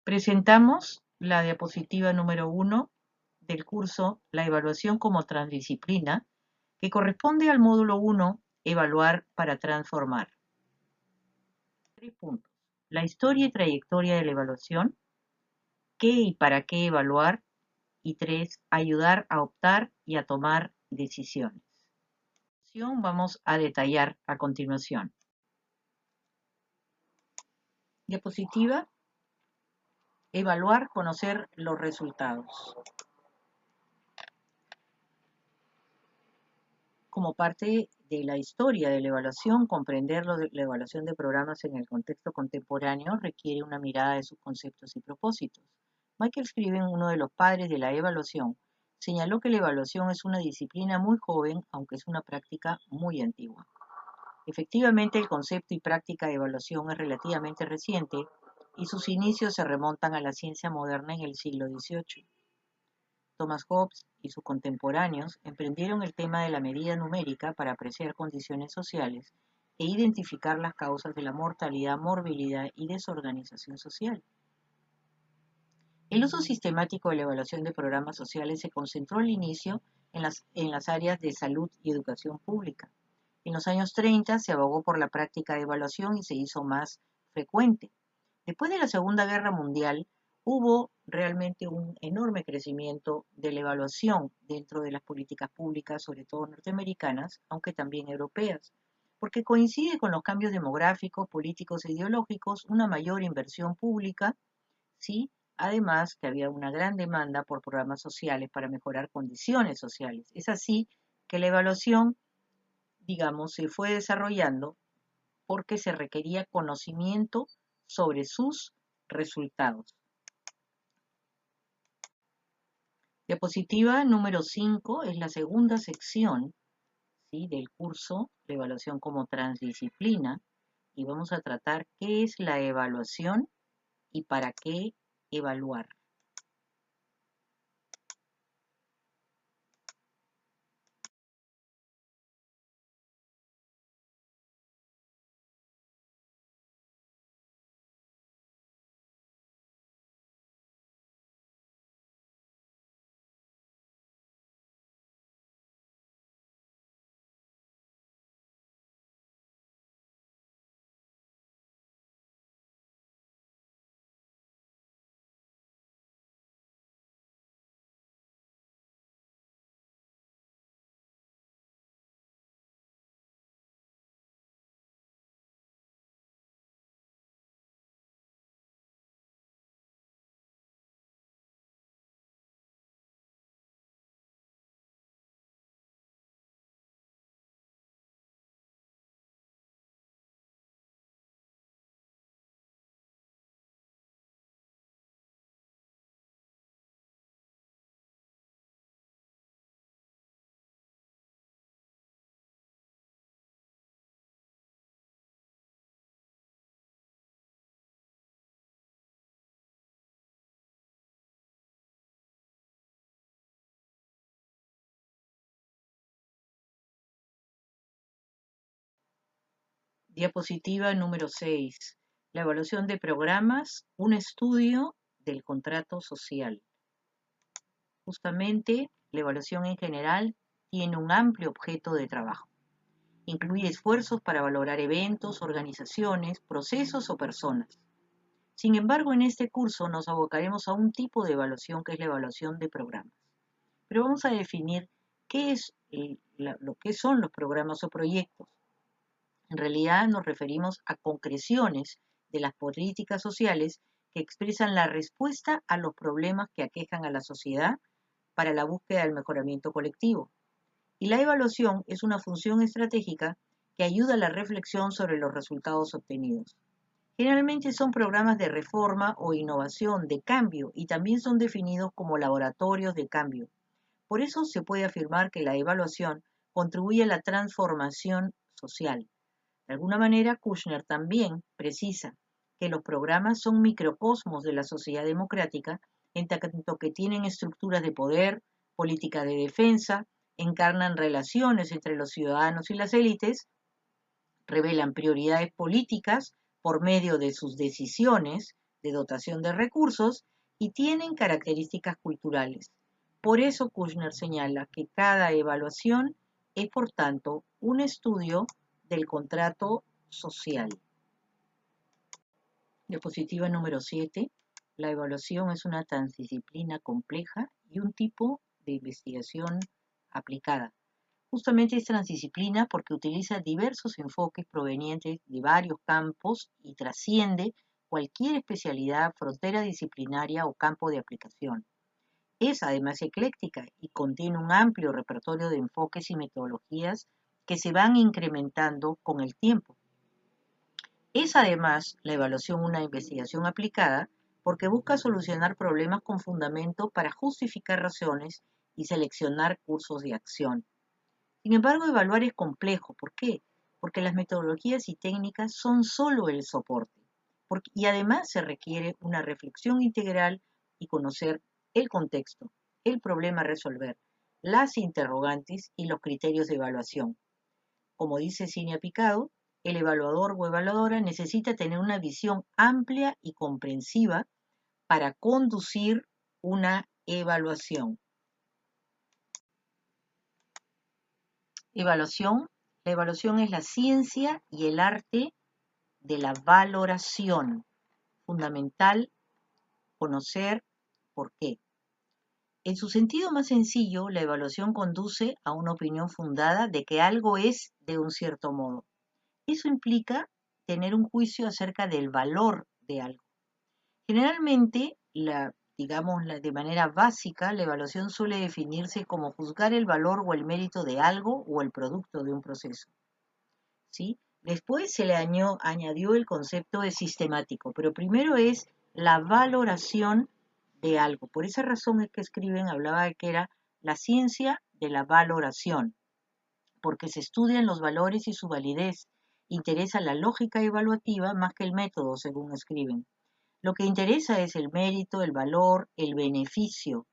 Presentamos la diapositiva número 1 del curso La evaluación como transdisciplina, que corresponde al módulo 1, Evaluar para transformar. 3 puntos. La historia y trayectoria de la evaluación, qué y para qué evaluar, y 3, ayudar a optar y a tomar decisiones. Vamos a detallar a continuación. Diapositiva. Evaluar, conocer los resultados. Como parte de la historia de la evaluación, comprender la evaluación de programas en el contexto contemporáneo requiere una mirada de sus conceptos y propósitos. Michael Scriven, uno de los padres de la evaluación, señaló que la evaluación es una disciplina muy joven, aunque es una práctica muy antigua. Efectivamente, el concepto y práctica de evaluación es relativamente reciente y sus inicios se remontan a la ciencia moderna en el siglo XVIII. Thomas Hobbes y sus contemporáneos emprendieron el tema de la medida numérica para apreciar condiciones sociales e identificar las causas de la mortalidad, morbilidad y desorganización social. El uso sistemático de la evaluación de programas sociales se concentró al inicio en las áreas de salud y educación pública. En los años 30 se abogó por la práctica de evaluación y se hizo más frecuente. Después de la Segunda Guerra Mundial, hubo realmente un enorme crecimiento de la evaluación dentro de las políticas públicas, sobre todo norteamericanas, aunque también europeas, porque coincide con los cambios demográficos, políticos e ideológicos, una mayor inversión pública, ¿sí? Además que había una gran demanda por programas sociales para mejorar condiciones sociales. Es así que la evaluación, digamos, se fue desarrollando porque se requería conocimiento sobre sus resultados. Diapositiva número 5 es la segunda sección, ¿sí?, del curso de evaluación como transdisciplina, y vamos a tratar qué es la evaluación y para qué evaluar. Diapositiva número 6. La evaluación de programas, un estudio del contrato social. Justamente, la evaluación en general tiene un amplio objeto de trabajo. Incluye esfuerzos para valorar eventos, organizaciones, procesos o personas. Sin embargo, en este curso nos abocaremos a un tipo de evaluación que es la evaluación de programas. Pero vamos a definir qué es lo que son los programas o proyectos. En realidad nos referimos a concreciones de las políticas sociales que expresan la respuesta a los problemas que aquejan a la sociedad para la búsqueda del mejoramiento colectivo. Y la evaluación es una función estratégica que ayuda a la reflexión sobre los resultados obtenidos. Generalmente son programas de reforma o innovación, de cambio, y también son definidos como laboratorios de cambio. Por eso se puede afirmar que la evaluación contribuye a la transformación social. De alguna manera, Kushner también precisa que los programas son microcosmos de la sociedad democrática, en tanto que tienen estructuras de poder, política de defensa, encarnan relaciones entre los ciudadanos y las élites, revelan prioridades políticas por medio de sus decisiones, de dotación de recursos y tienen características culturales. Por eso Kushner señala que cada evaluación es, por tanto, un estudio del contrato social. Diapositiva número 7. La evaluación es una transdisciplina compleja y un tipo de investigación aplicada. Justamente es transdisciplina porque utiliza diversos enfoques provenientes de varios campos y trasciende cualquier especialidad, frontera disciplinaria o campo de aplicación. Es además ecléctica y contiene un amplio repertorio de enfoques y metodologías que se van incrementando con el tiempo. Es además la evaluación una investigación aplicada porque busca solucionar problemas con fundamento para justificar razones y seleccionar cursos de acción. Sin embargo, evaluar es complejo. ¿Por qué? Porque las metodologías y técnicas son solo el soporte. Y además se requiere una reflexión integral y conocer el contexto, el problema a resolver, las interrogantes y los criterios de evaluación. Como dice Cinia Picado, el evaluador o evaluadora necesita tener una visión amplia y comprensiva para conducir una evaluación. Evaluación. La evaluación es la ciencia y el arte de la valoración. Fundamental conocer por qué. En su sentido más sencillo, la evaluación conduce a una opinión fundada de que algo es de un cierto modo. Eso implica tener un juicio acerca del valor de algo. Generalmente, de manera básica, la evaluación suele definirse como juzgar el valor o el mérito de algo o el producto de un proceso. ¿Sí? Después se le añadió el concepto de sistemático, pero primero es la valoración de algo. Por esa razón es que hablaba de que era la ciencia de la valoración, porque se estudian los valores y su validez. Interesa la lógica evaluativa más que el método, según escriben. Lo que interesa es el mérito, el valor, el beneficio.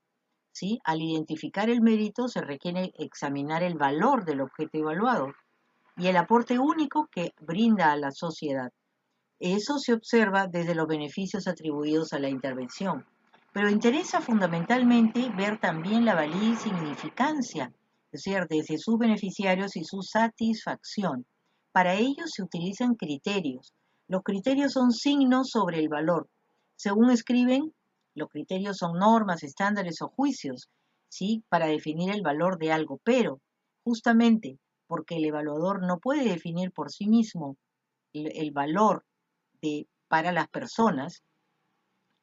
¿Sí? Al identificar el mérito se requiere examinar el valor del objeto evaluado y el aporte único que brinda a la sociedad. Eso se observa desde los beneficios atribuidos a la intervención, pero interesa fundamentalmente ver también la valía y significancia, es decir, desde sus beneficiarios y su satisfacción. Para ello se utilizan criterios. Los criterios son signos sobre el valor. Según escriben, los criterios son normas, estándares o juicios, ¿sí? Para definir el valor de algo, pero justamente porque el evaluador no puede definir por sí mismo el valor para las personas,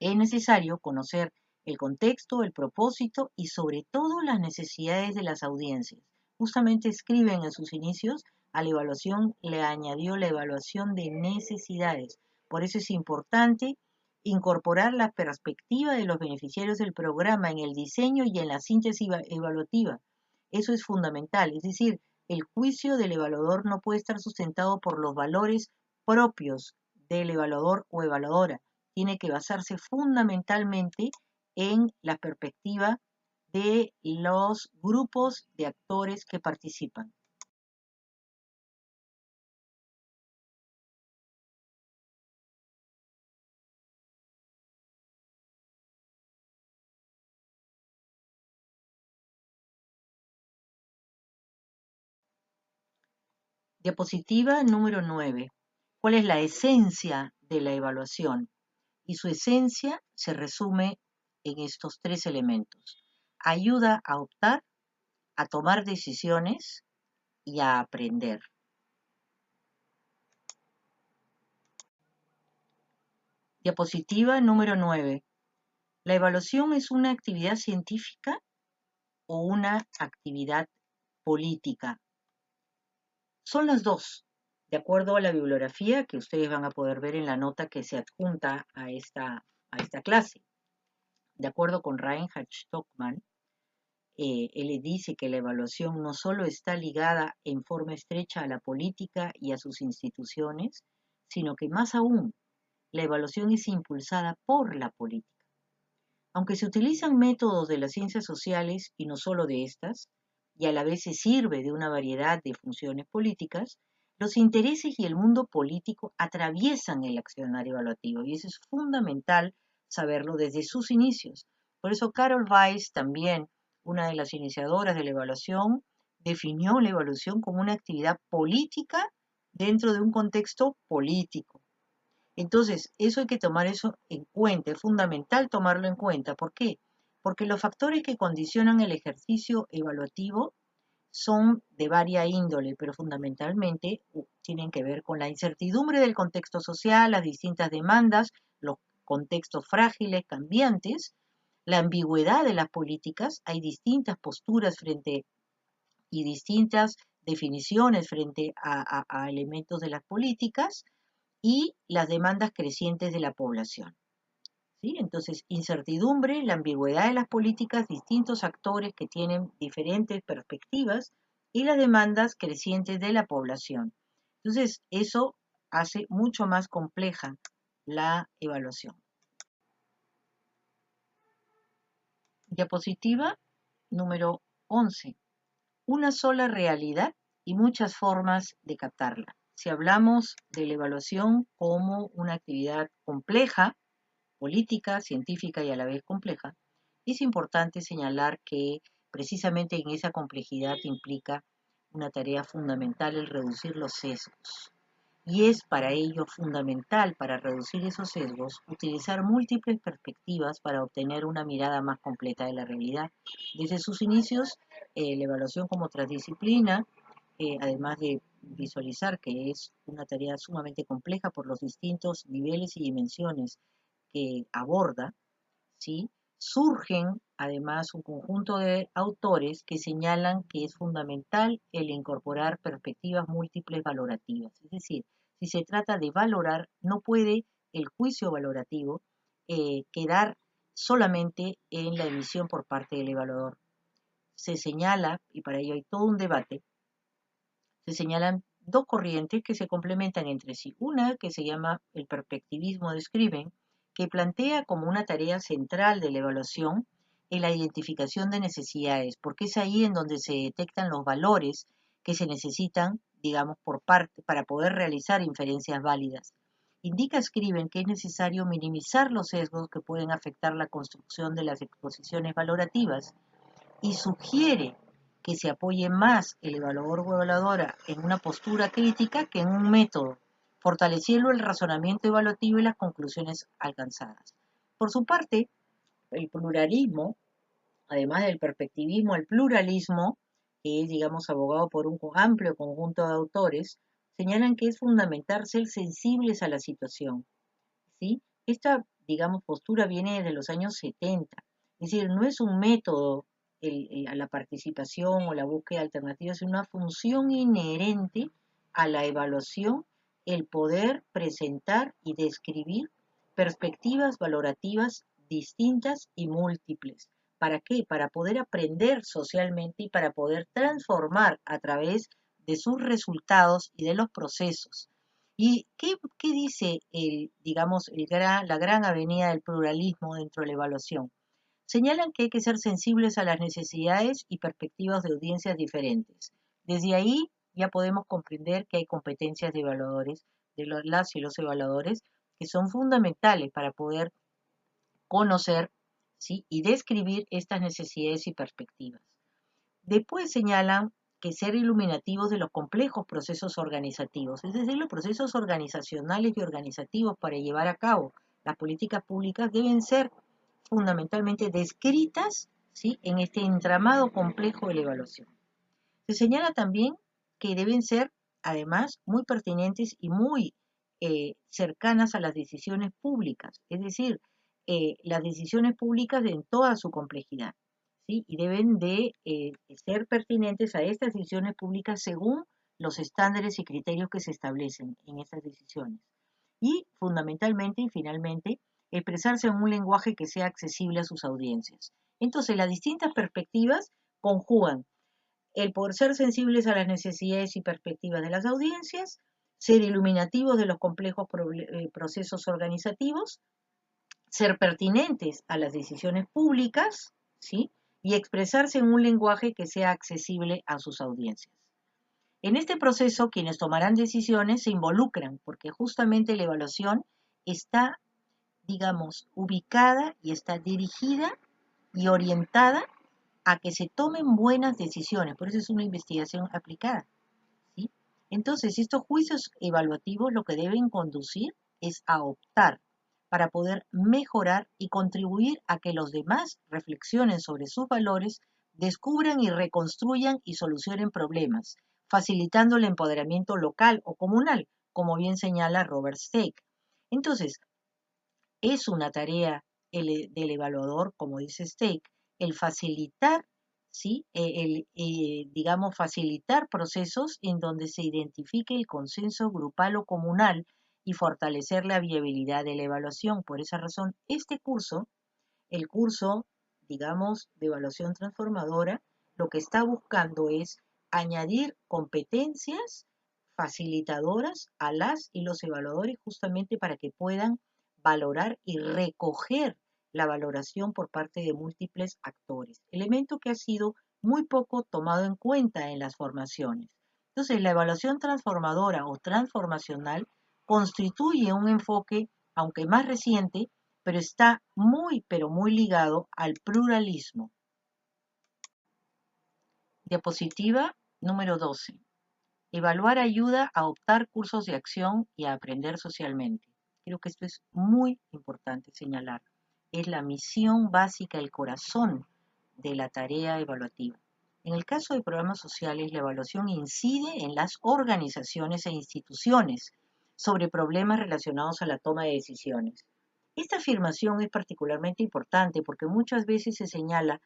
es necesario conocer el contexto, el propósito y sobre todo las necesidades de las audiencias. Justamente escriben en sus inicios, a la evaluación le añadió la evaluación de necesidades. Por eso es importante incorporar la perspectiva de los beneficiarios del programa en el diseño y en la síntesis evaluativa. Eso es fundamental, es decir, el juicio del evaluador no puede estar sustentado por los valores propios del evaluador o evaluadora. Tiene que basarse fundamentalmente en la perspectiva de los grupos de actores que participan. Diapositiva número 9. ¿Cuál es la esencia de la evaluación? Y su esencia se resume en estos tres elementos. Ayuda a optar, a tomar decisiones y a aprender. Diapositiva número 9. ¿La evaluación es una actividad científica o una actividad política? Son las dos, de acuerdo a la bibliografía que ustedes van a poder ver en la nota que se adjunta a esta clase. De acuerdo con Reinhard Stockmann, él dice que la evaluación no solo está ligada en forma estrecha a la política y a sus instituciones, sino que más aún, la evaluación es impulsada por la política. Aunque se utilizan métodos de las ciencias sociales y no solo de estas, y a la vez se sirve de una variedad de funciones políticas, Los intereses y el mundo político atraviesan el accionar evaluativo y eso es fundamental saberlo desde sus inicios. Por eso Carol Weiss, también una de las iniciadoras de la evaluación, definió la evaluación como una actividad política dentro de un contexto político. Entonces, eso hay que tomar eso en cuenta, es fundamental tomarlo en cuenta. ¿Por qué? Porque los factores que condicionan el ejercicio evaluativo son de varia índole, pero fundamentalmente tienen que ver con la incertidumbre del contexto social, las distintas demandas, los contextos frágiles, cambiantes, la ambigüedad de las políticas, hay distintas posturas frente y distintas definiciones frente a elementos de las políticas y las demandas crecientes de la población. ¿Sí? Entonces, incertidumbre, la ambigüedad de las políticas, distintos actores que tienen diferentes perspectivas y las demandas crecientes de la población. Entonces, eso hace mucho más compleja la evaluación. Diapositiva número 11. Una sola realidad y muchas formas de captarla. Si hablamos de la evaluación como una actividad compleja, política, científica y a la vez compleja, es importante señalar que precisamente en esa complejidad implica una tarea fundamental el reducir los sesgos. Y es para ello fundamental, para reducir esos sesgos, utilizar múltiples perspectivas para obtener una mirada más completa de la realidad. Desde sus inicios, la evaluación como transdisciplina, además de visualizar que es una tarea sumamente compleja por los distintos niveles y dimensiones que aborda, ¿sí? Surgen además un conjunto de autores que señalan que es fundamental el incorporar perspectivas múltiples valorativas. Es decir, si se trata de valorar, no puede el juicio valorativo quedar solamente en la emisión por parte del evaluador. Se señala, y para ello hay todo un debate, se señalan dos corrientes que se complementan entre sí. Una que se llama el perspectivismo de Scriven, que plantea como una tarea central de la evaluación en la identificación de necesidades, porque es ahí en donde se detectan los valores que se necesitan, digamos, por parte para poder realizar inferencias válidas. Indica Scriven que es necesario minimizar los sesgos que pueden afectar la construcción de las exposiciones valorativas y sugiere que se apoye más el evaluador o evaluadora en una postura crítica que en un método, fortaleciendo el razonamiento evaluativo y las conclusiones alcanzadas. Por su parte, el pluralismo, además del perspectivismo, el pluralismo, que es, digamos, abogado por un amplio conjunto de autores, señalan que es fundamental ser sensibles a la situación, ¿sí? Esta, digamos, postura viene desde los años 70, es decir, no es un método a la participación o la búsqueda de alternativas, es una función inherente a la evaluación el poder presentar y describir perspectivas valorativas distintas y múltiples. ¿Para qué? Para poder aprender socialmente y para poder transformar a través de sus resultados y de los procesos. ¿Y qué dice digamos, la gran avenida del pluralismo dentro de la evaluación? Señalan que hay que ser sensibles a las necesidades y perspectivas de audiencias diferentes. Desde ahí ya podemos comprender que hay competencias de evaluadores, de las y los evaluadores, que son fundamentales para poder conocer, ¿sí? Y describir estas necesidades y perspectivas. Después señalan que ser iluminativos de los complejos procesos organizativos, es decir, los procesos organizacionales y organizativos para llevar a cabo las políticas públicas deben ser fundamentalmente descritas, ¿sí? En este entramado complejo de la evaluación. Se señala también que deben ser, además, muy pertinentes y muy cercanas a las decisiones públicas, es decir, las decisiones públicas en toda su complejidad, ¿sí? Y deben de ser pertinentes a estas decisiones públicas según los estándares y criterios que se establecen en estas decisiones. Y fundamentalmente y finalmente, expresarse en un lenguaje que sea accesible a sus audiencias. Entonces, las distintas perspectivas conjugan el poder ser sensibles a las necesidades y perspectivas de las audiencias, ser iluminativos de los complejos procesos organizativos, ser pertinentes a las decisiones públicas, ¿sí? Y expresarse en un lenguaje que sea accesible a sus audiencias. En este proceso, quienes tomarán decisiones se involucran, porque justamente la evaluación está, digamos, ubicada y está dirigida y orientada a que se tomen buenas decisiones. Por eso es una investigación aplicada, ¿sí? Entonces, estos juicios evaluativos lo que deben conducir es a optar para poder mejorar y contribuir a que los demás reflexionen sobre sus valores, descubran y reconstruyan y solucionen problemas, facilitando el empoderamiento local o comunal, como bien señala Robert Stake. Entonces, es una tarea del evaluador, como dice Stake, el facilitar, ¿sí? Digamos, facilitar procesos en donde se identifique el consenso grupal o comunal y fortalecer la viabilidad de la evaluación. Por esa razón, este curso, el curso, digamos, de evaluación transformadora, lo que está buscando es añadir competencias facilitadoras a las y los evaluadores justamente para que puedan valorar y recoger la valoración por parte de múltiples actores, elemento que ha sido muy poco tomado en cuenta en las formaciones. Entonces, la evaluación transformadora o transformacional constituye un enfoque, aunque más reciente, pero está muy, pero muy ligado al pluralismo. Diapositiva número 12. Evaluar ayuda a optar cursos de acción y a aprender socialmente. Creo que esto es muy importante señalar. Es la misión básica, el corazón de la tarea evaluativa. En el caso de programas sociales, la evaluación incide en las organizaciones e instituciones sobre problemas relacionados a la toma de decisiones. Esta afirmación es particularmente importante porque muchas veces se señala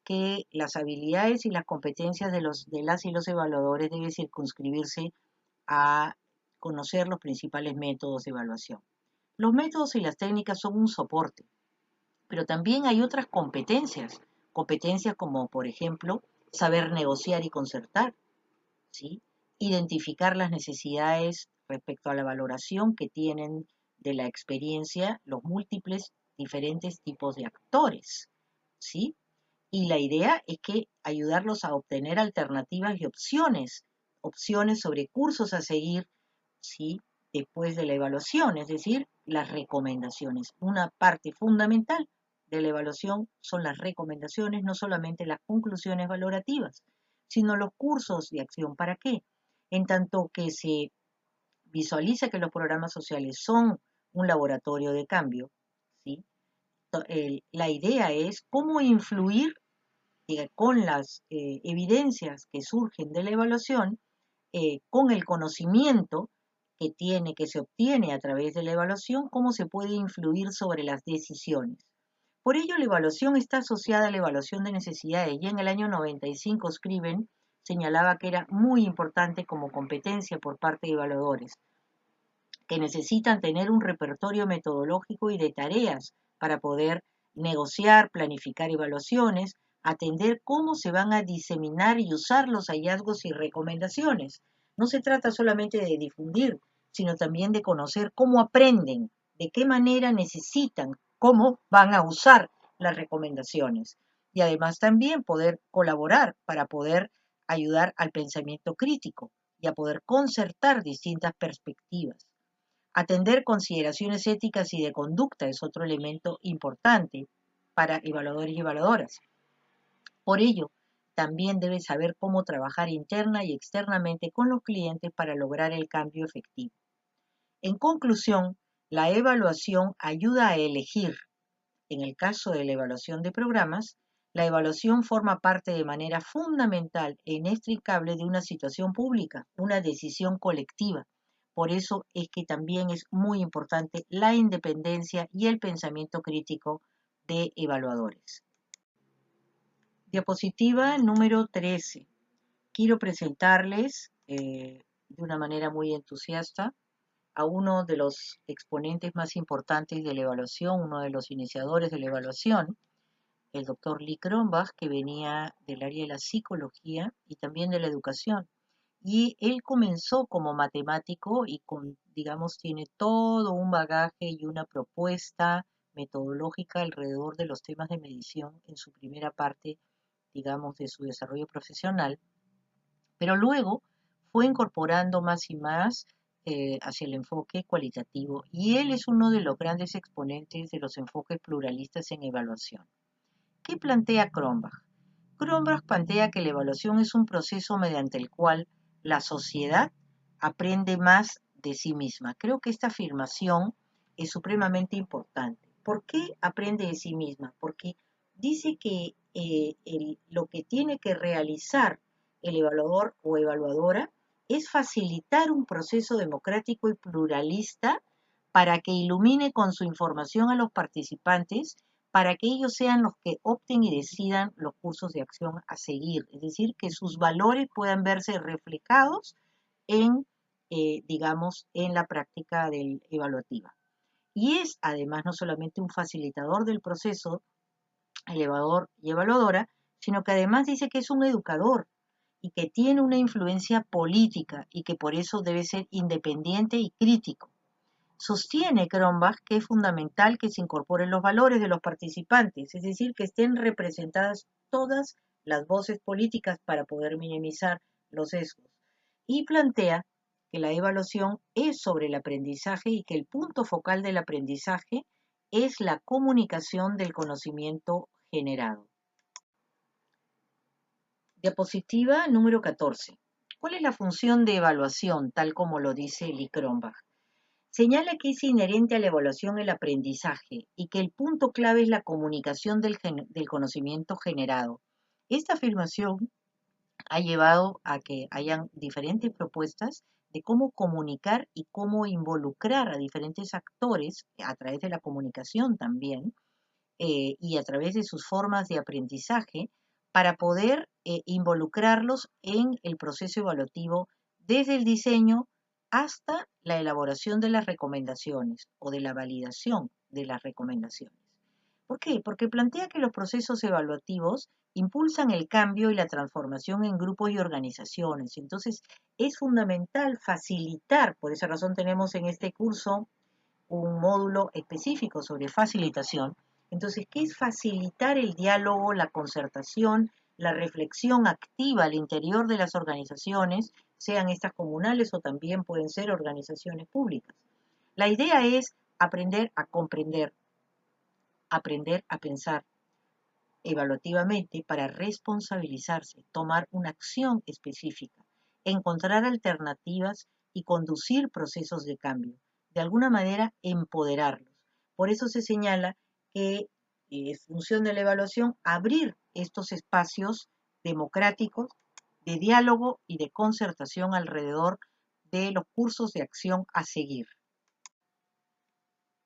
que las habilidades y las competencias de las y los evaluadores deben circunscribirse a conocer los principales métodos de evaluación. Los métodos y las técnicas son un soporte, pero también hay otras competencias como, por ejemplo, saber negociar y concertar, ¿sí? Identificar las necesidades respecto a la valoración que tienen de la experiencia los múltiples diferentes tipos de actores, ¿sí? Y la idea es que ayudarlos a obtener alternativas y opciones sobre cursos a seguir, ¿sí? Después de la evaluación, es decir, las recomendaciones. Una parte fundamental de la evaluación son las recomendaciones, no solamente las conclusiones valorativas, sino los cursos de acción. ¿Para qué? En tanto que se visualiza que los programas sociales son un laboratorio de cambio, ¿sí? La idea es cómo influir con las evidencias que surgen de la evaluación, con el conocimiento que se obtiene a través de la evaluación, cómo se puede influir sobre las decisiones. Por ello, la evaluación está asociada a la evaluación de necesidades. Ya en el año 95, Scriven señalaba que era muy importante como competencia por parte de evaluadores, que necesitan tener un repertorio metodológico y de tareas para poder negociar, planificar evaluaciones, atender cómo se van a diseminar y usar los hallazgos y recomendaciones. No se trata solamente de difundir, sino también de conocer cómo aprenden, de qué manera necesitan, cómo van a usar las recomendaciones. Y además también poder colaborar para poder ayudar al pensamiento crítico y a poder concertar distintas perspectivas. Atender consideraciones éticas y de conducta es otro elemento importante para evaluadores y evaluadoras. Por ello, también debe saber cómo trabajar interna y externamente con los clientes para lograr el cambio efectivo. En conclusión, la evaluación ayuda a elegir. En el caso de la evaluación de programas, la evaluación forma parte de manera fundamental e inextricable de una situación pública, una decisión colectiva. Por eso es que también es muy importante la independencia y el pensamiento crítico de evaluadores. Diapositiva número 13. Quiero presentarles de una manera muy entusiasta a uno de los exponentes más importantes de la evaluación, uno de los iniciadores de la evaluación, el doctor Lee Cronbach, que venía del área de la psicología y también de la educación. Y él comenzó como matemático y digamos, tiene todo un bagaje y una propuesta metodológica alrededor de los temas de medición en su primera parte, digamos, de su desarrollo profesional. Pero luego fue incorporando más y más hacia el enfoque cualitativo, y él es uno de los grandes exponentes de los enfoques pluralistas en evaluación. ¿Qué plantea Cronbach? Cronbach plantea que la evaluación es un proceso mediante el cual la sociedad aprende más de sí misma. Creo que esta afirmación es supremamente importante. ¿Por qué aprende de sí misma? Porque dice que lo que tiene que realizar el evaluador o evaluadora es facilitar un proceso democrático y pluralista para que ilumine con su información a los participantes, para que ellos sean los que opten y decidan los cursos de acción a seguir. Es decir, que sus valores puedan verse reflejados en, digamos, en la práctica evaluativa. Y es además no solamente un facilitador del proceso, elevador y evaluadora, sino que además dice que es un educador y que tiene una influencia política y que por eso debe ser independiente y crítico. Sostiene Cronbach que es fundamental que se incorporen los valores de los participantes, es decir, que estén representadas todas las voces políticas para poder minimizar los sesgos. Y plantea que la evaluación es sobre el aprendizaje y que el punto focal del aprendizaje es la comunicación del conocimiento generado. Diapositiva número 14. ¿Cuál es la función de evaluación, tal como lo dice Lee Cronbach? Señala que es inherente a la evaluación el aprendizaje y que el punto clave es la comunicación del conocimiento generado. Esta afirmación ha llevado a que hayan diferentes propuestas de cómo comunicar y cómo involucrar a diferentes actores a través de la comunicación también, y a través de sus formas de aprendizaje para poder involucrarlos en el proceso evaluativo desde el diseño hasta la elaboración de las recomendaciones o de la validación de las recomendaciones. ¿Por qué? Porque plantea que los procesos evaluativos impulsan el cambio y la transformación en grupos y organizaciones. Entonces, es fundamental facilitar, por esa razón tenemos en este curso un módulo específico sobre facilitación. Entonces, ¿qué es facilitar el diálogo, la concertación, la reflexión activa al interior de las organizaciones, sean estas comunales o también pueden ser organizaciones públicas? La idea es aprender a comprender, aprender a pensar evaluativamente para responsabilizarse, tomar una acción específica, encontrar alternativas y conducir procesos de cambio. De alguna manera, empoderarlos. Por eso se señala que es función de la evaluación abrir estos espacios democráticos de diálogo y de concertación alrededor de los cursos de acción a seguir.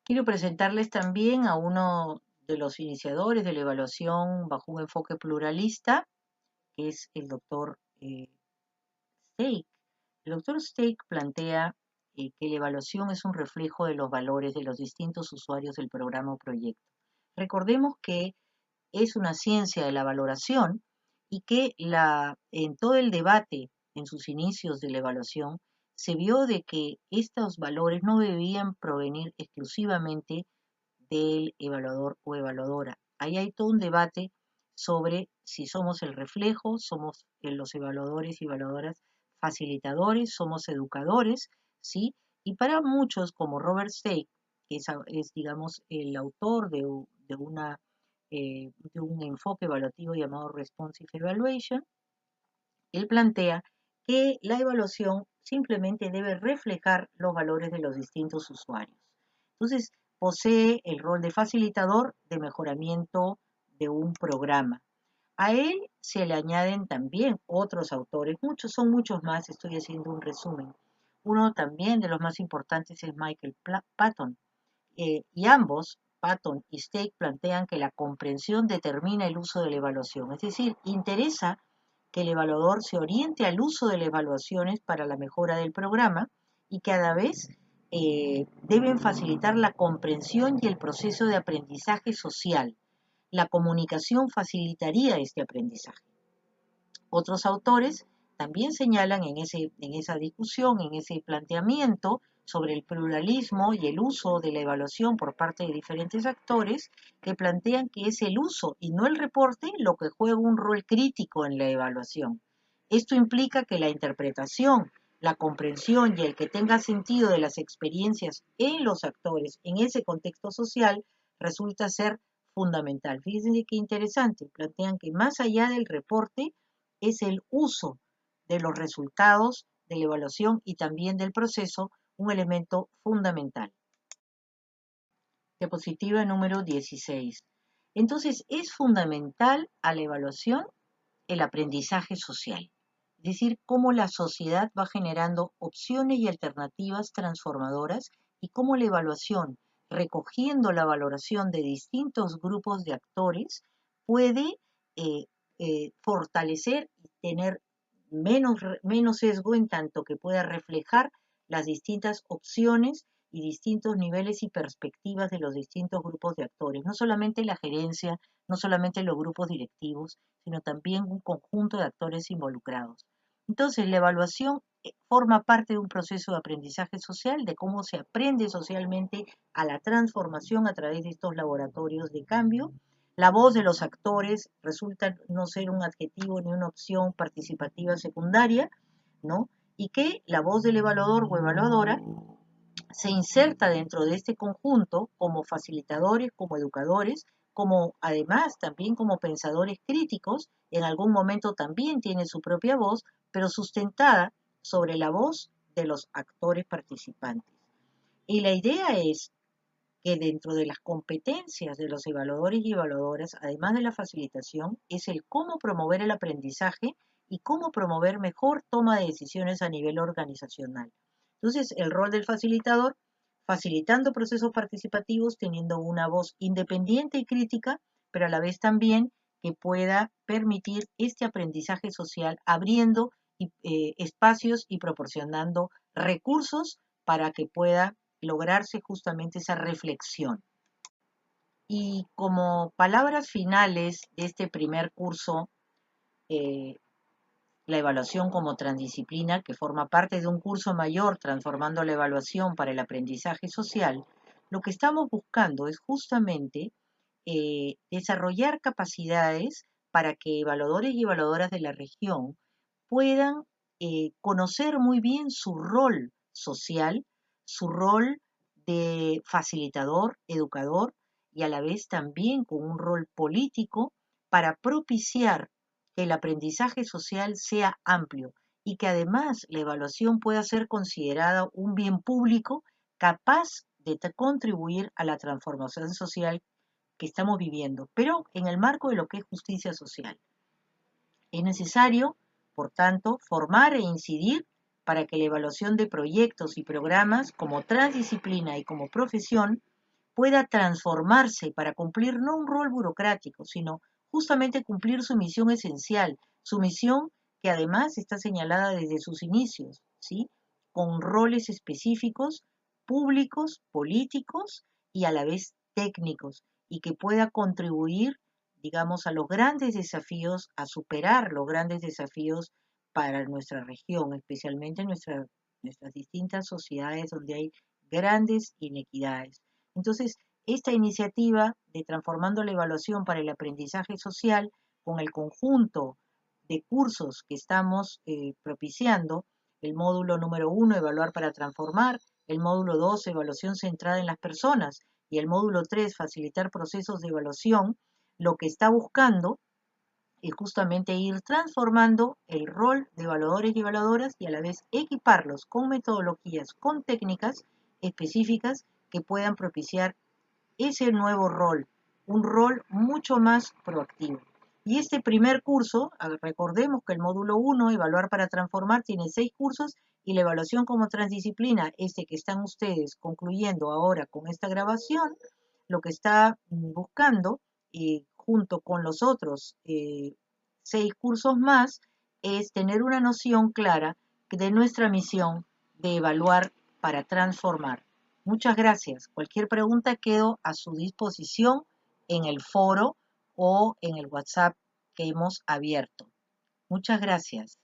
Quiero presentarles también a uno de los iniciadores de la evaluación bajo un enfoque pluralista, que es el doctor Stake. El doctor Stake plantea que la evaluación es un reflejo de los valores de los distintos usuarios del programa o proyecto. Recordemos que es una ciencia de la valoración y que en todo el debate en sus inicios de la evaluación se vio de que estos valores no debían provenir exclusivamente del evaluador o evaluadora. Ahí hay todo un debate sobre si somos el reflejo, somos los evaluadores y evaluadoras facilitadores, somos educadores, ¿sí? Y para muchos, como Robert Stake, que es digamos, el autor de un enfoque evaluativo llamado Responsive Evaluation, él plantea que la evaluación simplemente debe reflejar los valores de los distintos usuarios. Entonces, posee el rol de facilitador de mejoramiento de un programa. A él se le añaden también otros autores, son muchos más, estoy haciendo un resumen. Uno también de los más importantes es Michael Patton, y ambos, Patton y Stake, plantean que la comprensión determina el uso de la evaluación, es decir, interesa que el evaluador se oriente al uso de las evaluaciones para la mejora del programa y que a la vez deben facilitar la comprensión y el proceso de aprendizaje social. La comunicación facilitaría este aprendizaje. Otros autores también señalan en esa discusión, en ese planteamiento sobre el pluralismo y el uso de la evaluación por parte de diferentes actores, que plantean que es el uso y no el reporte lo que juega un rol crítico en la evaluación. Esto implica que la interpretación, la comprensión y el que tenga sentido de las experiencias en los actores en ese contexto social resulta ser fundamental. Fíjense qué interesante, plantean que más allá del reporte es el uso de los resultados de la evaluación y también del proceso un elemento fundamental. Diapositiva número 16. Entonces, es fundamental a la evaluación el aprendizaje social, es decir, cómo la sociedad va generando opciones y alternativas transformadoras y cómo la evaluación, recogiendo la valoración de distintos grupos de actores, puede eh, fortalecer y tener menos sesgo en tanto que pueda reflejar las distintas opciones y distintos niveles y perspectivas de los distintos grupos de actores, no solamente la gerencia, no solamente los grupos directivos, sino también un conjunto de actores involucrados. Entonces, la evaluación forma parte de un proceso de aprendizaje social, de cómo se aprende socialmente a la transformación a través de estos laboratorios de cambio. La voz de los actores resulta no ser un adjetivo ni una opción participativa secundaria, ¿no? Y que la voz del evaluador o evaluadora se inserta dentro de este conjunto como facilitadores, como educadores, como además también como pensadores críticos, en algún momento también tiene su propia voz, pero sustentada sobre la voz de los actores participantes. Y la idea es que dentro de las competencias de los evaluadores y evaluadoras, además de la facilitación, es el cómo promover el aprendizaje y cómo promover mejor toma de decisiones a nivel organizacional. Entonces, el rol del facilitador, facilitando procesos participativos, teniendo una voz independiente y crítica, pero a la vez también que pueda permitir este aprendizaje social, abriendo espacios y proporcionando recursos para que pueda lograrse justamente esa reflexión. Y como palabras finales de este primer curso, eh, la evaluación como transdisciplina, que forma parte de un curso mayor transformando la evaluación para el aprendizaje social, lo que estamos buscando es justamente desarrollar capacidades para que evaluadores y evaluadoras de la región puedan conocer muy bien su rol social, su rol de facilitador, educador y a la vez también con un rol político para propiciar que el aprendizaje social sea amplio y que además la evaluación pueda ser considerada un bien público capaz de contribuir a la transformación social que estamos viviendo, pero en el marco de lo que es justicia social. Es necesario, por tanto, formar e incidir para que la evaluación de proyectos y programas como transdisciplina y como profesión pueda transformarse para cumplir no un rol burocrático, sino justamente cumplir su misión esencial, su misión que además está señalada desde sus inicios, ¿sí? Con roles específicos, públicos, políticos y a la vez técnicos, y que pueda contribuir, digamos, a los grandes desafíos, a superar los grandes desafíos para nuestra región, especialmente en nuestras distintas sociedades donde hay grandes inequidades. Entonces, esta iniciativa de transformando la evaluación para el aprendizaje social con el conjunto de cursos que estamos propiciando, el módulo número 1, evaluar para transformar, el módulo 2, evaluación centrada en las personas, y el módulo 3, facilitar procesos de evaluación, lo que está buscando es justamente ir transformando el rol de evaluadores y evaluadoras y a la vez equiparlos con metodologías, con técnicas específicas que puedan propiciar ese nuevo rol, un rol mucho más proactivo. Y este primer curso, recordemos que el módulo 1, Evaluar para Transformar, tiene 6 cursos y la evaluación como transdisciplina, este que están ustedes concluyendo ahora con esta grabación, lo que está buscando, junto con los otros 6 cursos más, es tener una noción clara de nuestra misión de evaluar para transformar. Muchas gracias. Cualquier pregunta quedo a su disposición en el foro o en el WhatsApp que hemos abierto. Muchas gracias.